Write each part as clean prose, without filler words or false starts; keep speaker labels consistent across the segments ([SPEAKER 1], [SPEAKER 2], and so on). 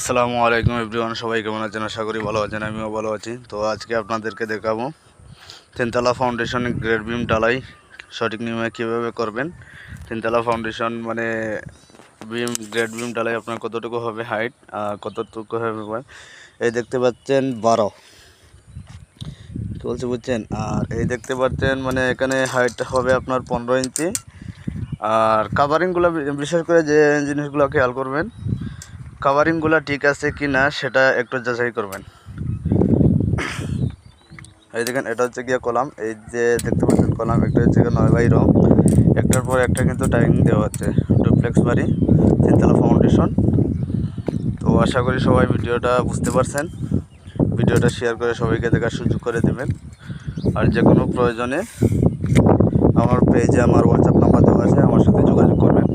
[SPEAKER 1] আসসালামু আলাইকুম এভরিওয়ান, সবাই কেমন আছেন? আশা করি ভালো আছেন, আমিও ভালো আছি। তো আজকে আপনাদেরকে দেখাবো তিনতলা ফাউন্ডেশন গ্রেড বিম ঢালাই সঠিক নিয়মে কীভাবে করবেন। তিনতলা ফাউন্ডেশন মানে গ্রেড বিম ঢালাই আপনার কতটুকু হবে হাইট আর কতটুকু হবে, এই দেখতে পাচ্ছেন 12 চলছে, বুঝছেন? আর এই দেখতে পাচ্ছেন মানে এখানে হাইট হবে আপনার 15 ইঞ্চি। আর কাভারিংগুলো বিশেষ করে যে জিনিসগুলো খেয়াল করবেন, কাভারিংগুলো ঠিক আছে কি না সেটা একটু যাচাই করবেন। এই দেখেন, এটা হচ্ছে গিয়ে কলাম, এই যে দেখতে পাচ্ছেন কলাম, একটা হচ্ছে গিয়ে 9 বাই রং, একটার পর একটা কিন্তু টাইমিং দেওয়া হচ্ছে। ডুপ্লেক্স বাড়ি, তিনতলা ফাউন্ডেশন। তো আশা করি সবাই ভিডিওটা বুঝতে পারছেন। ভিডিওটা শেয়ার করে সবাইকে দেখার সুযোগ করে দেবেন। আর যে কোনো প্রয়োজনে আমার পেজে আমার হোয়াটসঅ্যাপ নাম্বার দেওয়া আছে, আমার সাথে যোগাযোগ করবেন।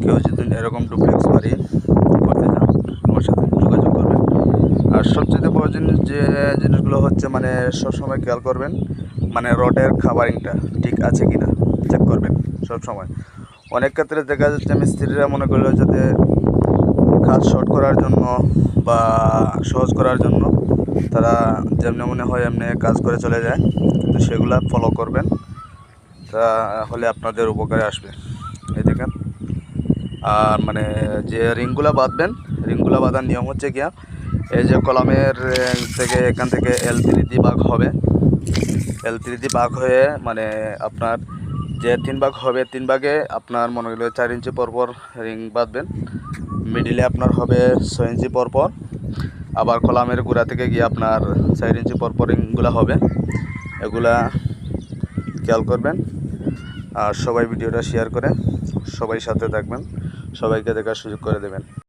[SPEAKER 1] কেউ যদি এরকম ডুপ্লেক্স বাড়ি করতে চান আমার সাথে যোগাযোগ করবেন। আর সবচেয়ে প্রয়োজনীয় যে জিনিসগুলো হচ্ছে মানে সবসময় খেয়াল করবেন, মানে রডের কাভারিংটা ঠিক আছে কি না চেক করবেন সবসময়। অনেক ক্ষেত্রে দেখা যাচ্ছে মিস্ত্রিরা মনে করলো যাতে কাজ শর্ট করার জন্য বা সহজ করার জন্য তারা যেমনি মনে হয় এমনি কাজ করে চলে যায়, কিন্তু সেগুলো ফলো করবেন, তাহলে আপনাদের উপকারে আসবে। এই দেখেন, আর মানে যে রিংগুলো বাঁধবেন, রিংগুলো বাঁধার নিয়ম হচ্ছে গিয়া এই যে কলামের থেকে এখান থেকে L3D ভাগ হবে। L3D ভাগ হয়ে মানে আপনার যে 3 ভাগ হবে, 3 ভাগে আপনার মনে হলো 4 ইঞ্চি পরপর রিং বাঁধবেন। মিডিলে আপনার হবে 6 ইঞ্চি পরপর, আবার কলামের গোড়া থেকে গিয়ে আপনার 4 ইঞ্চি পরপর রিংগুলো হবে। এগুলা খেয়াল করবেন। আর সবাই ভিডিওটা শেয়ার করে সবাই সাথে থাকবেন, সবাইকে দেখার সুযোগ করে দেবেন।